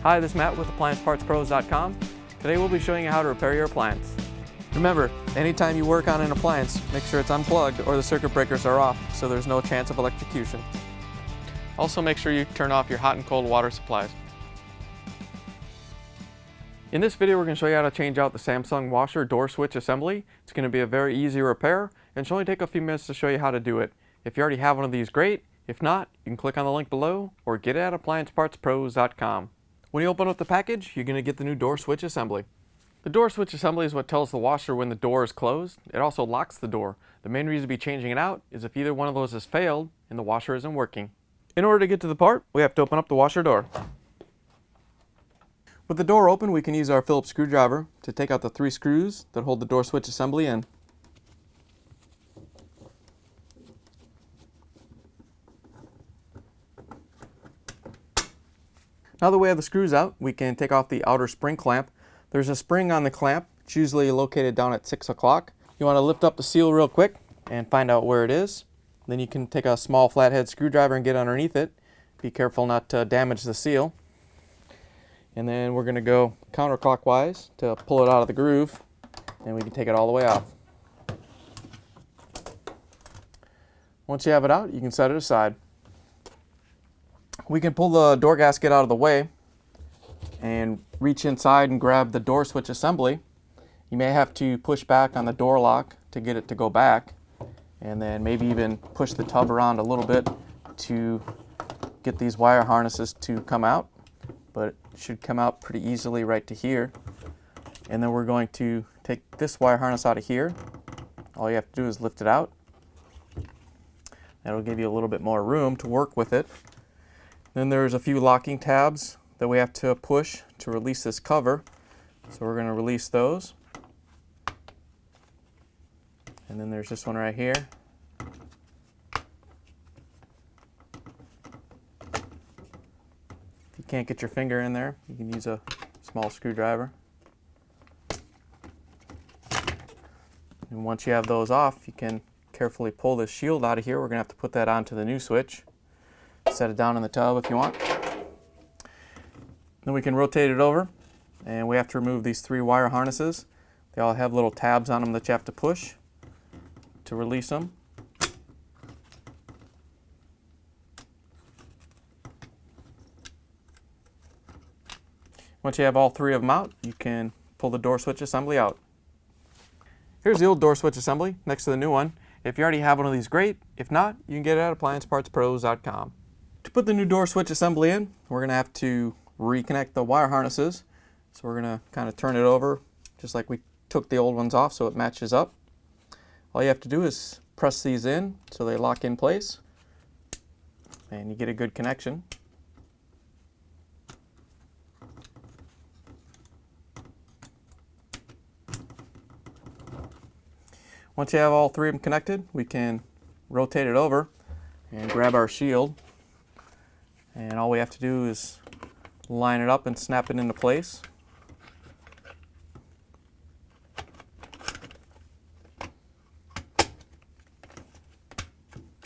Hi, this is Matt with AppliancePartsPros.com. Today we'll be showing you how to repair your appliance. Remember, anytime you work on an appliance, make sure it's unplugged or the circuit breakers are off so there's no chance of electrocution. Also make sure you turn off your hot and cold water supplies. In this video we're going to show you how to change out the Samsung washer door switch assembly. It's going to be a very easy repair and it'll only take a few minutes to show you how to do it. If you already have one of these, great. If not, you can click on the link below or get it at AppliancePartsPros.com. When you open up the package, you're going to get the new door switch assembly. The door switch assembly is what tells the washer when the door is closed. It also locks the door. The main reason to be changing it out is if either one of those has failed and the washer isn't working. In order to get to the part, we have to open up the washer door. With the door open, we can use our Phillips screwdriver to take out the 3 screws that hold the door switch assembly in. Now that we have the screws out, we can take off the outer spring clamp. There's a spring on the clamp. It's usually located down at 6 o'clock. You want to lift up the seal real quick and find out where it is. Then you can take a small flathead screwdriver and get underneath it. Be careful not to damage the seal. And then we're going to go counterclockwise to pull it out of the groove, and we can take it all the way off. Once you have it out, you can set it aside. We can pull the door gasket out of the way and reach inside and grab the door switch assembly. You may have to push back on the door lock to get it to go back, and then maybe even push the tub around a little bit to get these wire harnesses to come out, but it should come out pretty easily right to here. And then we're going to take this wire harness out of here. All you have to do is lift it out. That'll give you a little bit more room to work with it. Then there's a few locking tabs that we have to push to release this cover. So we're going to release those. And then there's this one right here. If you can't get your finger in there, you can use a small screwdriver. And once you have those off, you can carefully pull this shield out of here. We're going to have to put that onto the new switch. Set it down in the tub if you want. Then we can rotate it over, and we have to remove these 3 wire harnesses. They all have little tabs on them that you have to push to release them. Once you have all 3 of them out, you can pull the door switch assembly out. Here's the old door switch assembly next to the new one. If you already have one of these, great. If not, you can get it at AppliancePartsPros.com. To put the new door switch assembly in, we're going to have to reconnect the wire harnesses. So we're going to kind of turn it over just like we took the old ones off so it matches up. All you have to do is press these in so they lock in place and you get a good connection. Once you have all 3 of them connected, we can rotate it over and grab our shield. And all we have to do is line it up and snap it into place.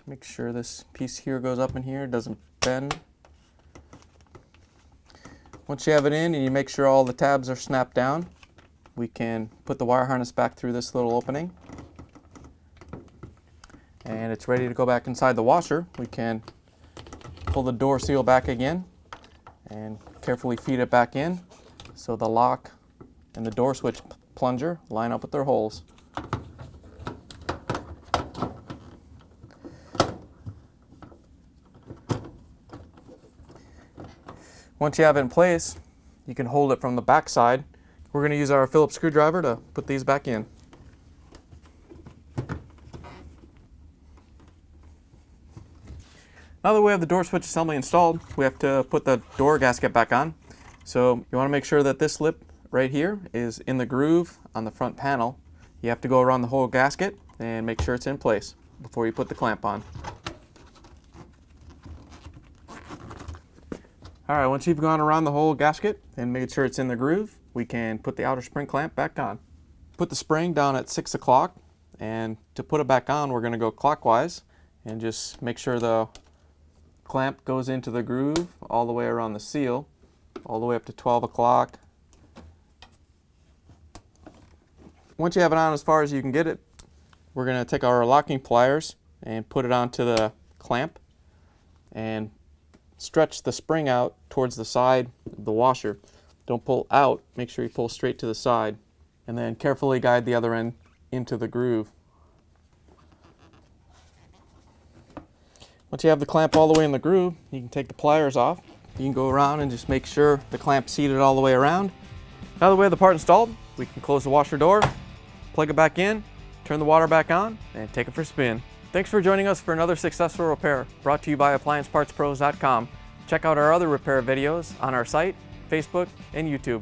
Make sure this piece here goes up in here, doesn't bend. Once you have it in and you make sure all the tabs are snapped down, we can put the wire harness back through this little opening. And it's ready to go back inside the washer. We can pull the door seal back again and carefully feed it back in so the lock and the door switch plunger line up with their holes. Once you have it in place, you can hold it from the back side. We're going to use our Phillips screwdriver to put these back in. Now that we have the door switch assembly installed, we have to put the door gasket back on. So you want to make sure that this lip right here is in the groove on the front panel. You have to go around the whole gasket and make sure it's in place before you put the clamp on. Alright, once you've gone around the whole gasket and made sure it's in the groove, we can put the outer spring clamp back on. Put the spring down at 6 o'clock, and to put it back on, we're going to go clockwise and just make sure the clamp goes into the groove all the way around the seal. all the way up to 12 o'clock. Once you have it on as far as you can get it, we're going to take our locking pliers and put it onto the clamp and stretch the spring out towards the side of the washer. Don't pull out, make sure you pull straight to the side, and then carefully guide the other end into the groove. Once you have the clamp all the way in the groove, you can take the pliers off. You can go around and just make sure the clamp's seated all the way around. Now that we have the part installed, we can close the washer door, plug it back in, turn the water back on, and take it for a spin. Thanks for joining us for another successful repair brought to you by AppliancePartsPros.com. Check out our other repair videos on our site, Facebook, and YouTube.